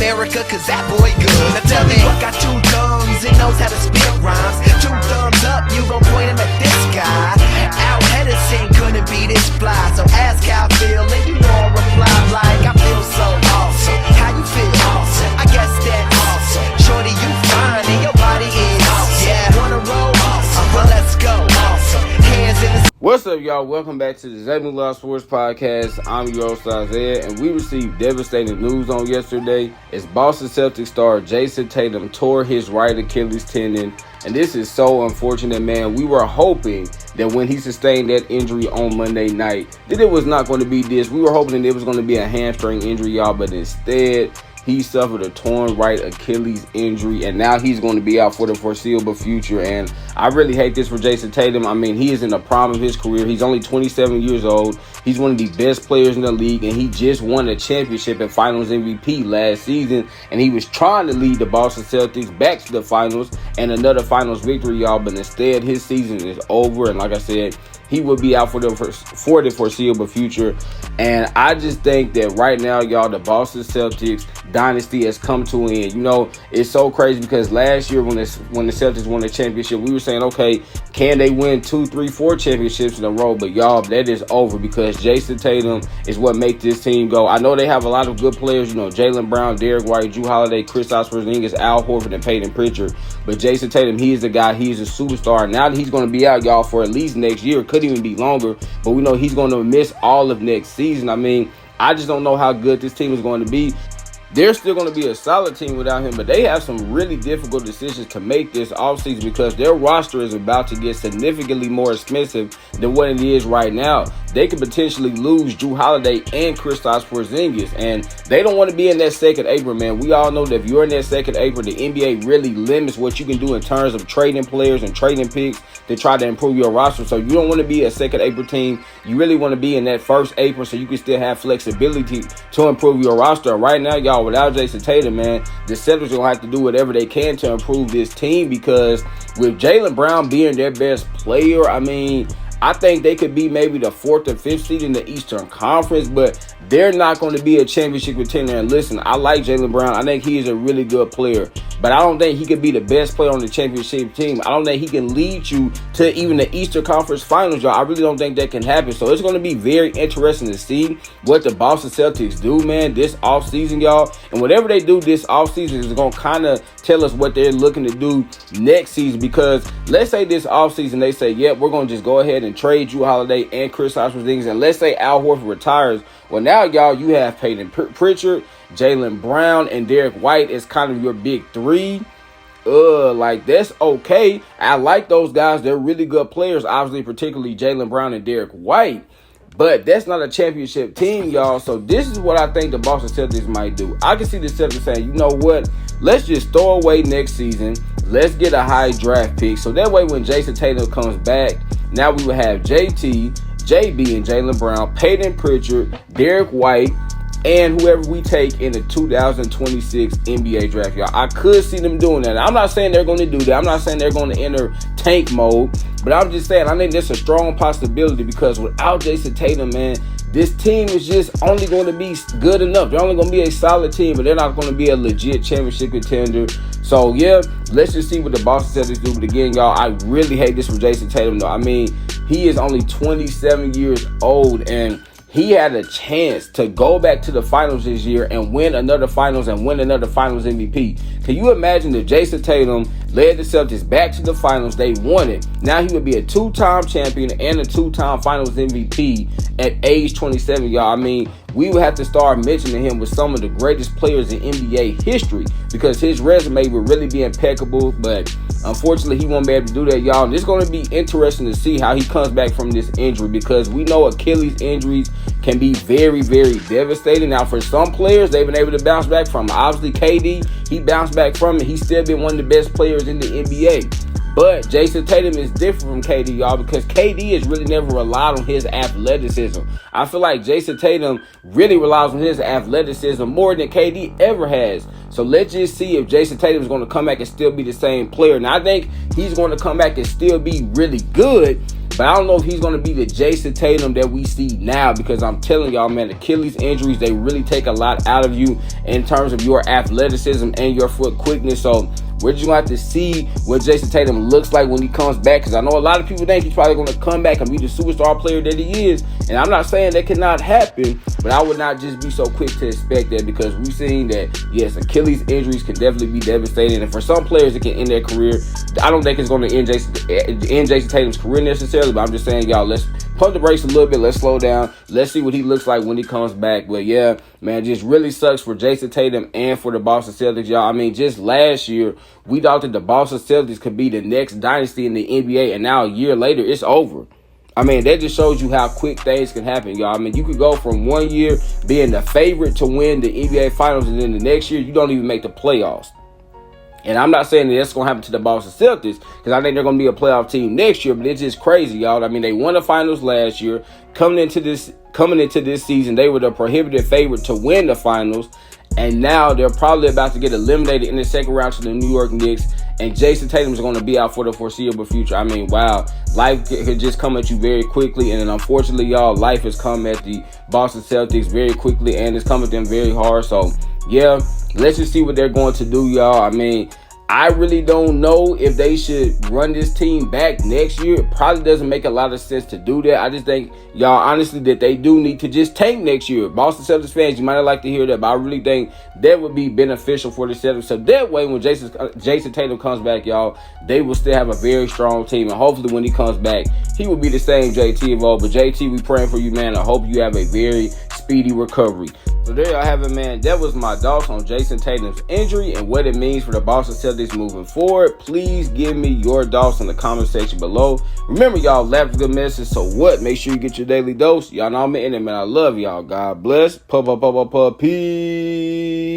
America, cause that boy good. Now tell me what got two tongues and knows how to spit rhymes. Two thumbs up, you gon' point him at this guy. Al Hedison couldn't be this fly, so ask how I feel and you know I'll reply like I feel so awesome. How you feel? Awesome. I guess that's awesome. Shorty, you fine and your body is awesome. Yeah, wanna roll? Awesome. Well, let's go. Awesome. Hands in the... What's up, y'all? Welcome back to the ZayMoolaSportsPodcast. I'm your host, Isaiah, and we received devastating news on yesterday as Boston Celtics star Jayson Tatum tore his right Achilles tendon. And this is so unfortunate, man. We were hoping that when he sustained that injury on Monday night, that it was not going to be this. We were hoping that it was going to be a hamstring injury, y'all, but instead, he suffered a torn right Achilles injury, and now he's going to be out for the foreseeable future. And I really hate this for Jayson Tatum. I mean, he is in the prime of his career. He's only 27 years old. He's one of the best players in the league, and he just won a championship and Finals MVP last season. And he was trying to lead the Boston Celtics back to the Finals and another Finals victory, y'all. But instead, his season is over, and like I said, he will be out for the foreseeable future. And I just think that right now, y'all, the Boston Celtics Dynasty has come to an end. You know, it's so crazy because last year when the Celtics won the championship, we were saying, okay, can they win 2, 3, 4 championships in a row? But y'all, that is over because Jayson Tatum is what makes this team go. I know they have a lot of good players, you know, Jaylen Brown, Derek White, Jrue Holiday, Kristaps Porzingis, Al Horford, and Peyton Pritchard. But Jayson Tatum, he is the guy. He is a superstar. Now that he's going to be out, y'all, for at least next year, could even be longer. But we know he's going to miss all of next season. I mean, I just don't know how good this team is going to be. They're still going to be a solid team without him, but they have some really difficult decisions to make this offseason because their roster is about to get significantly more expensive than what it is right now. They could potentially lose Jrue Holiday and Kristaps Porzingis, and they don't want to be in that second apron, man. We all know that if you're in that second apron, the NBA really limits what you can do in terms of trading players and trading picks to try to improve your roster. So you don't want to be a second apron team. You really want to be in that first apron so you can still have flexibility to improve your roster. Right now, y'all, without Jayson Tatum, man, the Celtics are going to have to do whatever they can to improve this team because with Jaylen Brown being their best player, I mean, I think they could be maybe the 4th or 5th seed in the Eastern Conference, but they're not going to be a championship contender. And listen, I like Jaylen Brown. I think he is a really good player, but I don't think he could be the best player on the championship team. I don't think he can lead you to even the Eastern Conference Finals, y'all. I really don't think that can happen. So it's going to be very interesting to see what the Boston Celtics do, man, this offseason, y'all. And whatever they do this offseason is going to kind of tell us what they're looking to do next season. Because let's say this offseason they say, yep, we're going to just go ahead and trade Jrue Holiday and Kristaps Porzingis, and let's say Al Horford retires. Well, now, y'all, you have Peyton Pritchard, Jaylen Brown, and Derek White as kind of your big three. Like, that's okay. I like those guys. They're really good players, obviously, particularly Jaylen Brown and Derek White. But that's not a championship team, y'all. So this is what I think the Boston Celtics might do. I can see the Celtics saying, you know what? Let's just throw away next season. Let's get a high draft pick. So that way when Jayson Tatum comes back, now we will have JT, JB, and Jaylen Brown, Peyton Pritchard, Derek White, and whoever we take in the 2026 NBA draft, y'all. I could see them doing that. I'm not saying they're going to do that. I'm not saying they're going to enter tank mode. But I'm just saying, I think that's a strong possibility because without Jayson Tatum, man, this team is just only going to be good enough. They're only going to be a solid team, but they're not going to be a legit championship contender. So, yeah, let's just see what the Boston Celtics do. But again, y'all, I really hate this for Jayson Tatum, though. I mean, he is only 27 years old, and he had a chance to go back to the finals this year and win another finals and win another finals MVP. Can you imagine if Jayson Tatum led the Celtics back to the finals, they won it? Now he would be a 2-time champion and a 2-time finals MVP at age 27, y'all. I mean, we would have to start mentioning him with some of the greatest players in NBA history because his resume would really be impeccable. But unfortunately, he won't be able to do that, y'all. And it's going to be interesting to see how he comes back from this injury because we know Achilles injuries can be very, very devastating. Now, for some players, they've been able to bounce back from it. Obviously, KD, he bounced back from it. He's still been one of the best players in the NBA. But Jayson Tatum is different from KD, y'all, because KD has really never relied on his athleticism. I feel like Jayson Tatum really relies on his athleticism more than KD ever has. So let's just see if Jayson Tatum is going to come back and still be the same player. Now, I think he's going to come back and still be really good. But I don't know if he's going to be the Jayson Tatum that we see now, because I'm telling y'all, man, Achilles injuries, they really take a lot out of you in terms of your athleticism and your foot quickness. So we're just going to have to see what Jayson Tatum looks like when he comes back, because I know a lot of people think he's probably going to come back and be the superstar player that he is. And I'm not saying that cannot happen, but I would not just be so quick to expect that, because we've seen that, yes, Achilles injuries can definitely be devastating. And for some players, it can end their career. I don't think it's going to end Jayson Tatum's career necessarily, but I'm just saying, y'all, let's pump the brakes a little bit. Let's slow down. Let's see what he looks like when he comes back. But yeah, man, just really sucks for Jayson Tatum and for the Boston Celtics, y'all. I mean, just last year, we thought that the Boston Celtics could be the next dynasty in the NBA, and now a year later, it's over. I mean, that just shows you how quick things can happen, y'all. I mean, you could go from 1 year being the favorite to win the NBA Finals, and then the next year, you don't even make the playoffs. And I'm not saying that that's going to happen to the Boston Celtics, because I think they're going to be a playoff team next year, but it's just crazy, y'all. I mean, they won the finals last year. Coming into this season, they were the prohibitive favorite to win the finals. And now they're probably about to get eliminated in the second round to the New York Knicks. And Jayson Tatum is going to be out for the foreseeable future. I mean, wow. Life could just come at you very quickly. And then unfortunately, y'all, life has come at the Boston Celtics very quickly. And it's come at them very hard. So, yeah, let's just see what they're going to do, y'all. I mean, I really don't know if they should run this team back next year. It probably doesn't make a lot of sense to do that. I just think, y'all, honestly, that they do need to just tank next year. Boston Celtics fans, you might not like to hear that, but I really think that would be beneficial for the Celtics. So that way, when Jayson Tatum comes back, y'all, they will still have a very strong team. And hopefully when he comes back, he will be the same JT of old. But JT, we praying for you, man. I hope you have a very speedy recovery. So there y'all have it, man. That was my thoughts on Jayson Tatum's injury and what it means for the Boston Celtics moving forward. Please give me your thoughts in the comment section below. Remember, y'all, laugh is a good message. So what? Make sure you get your daily dose. Y'all know I'm in it, man. I love y'all. God bless. Peace.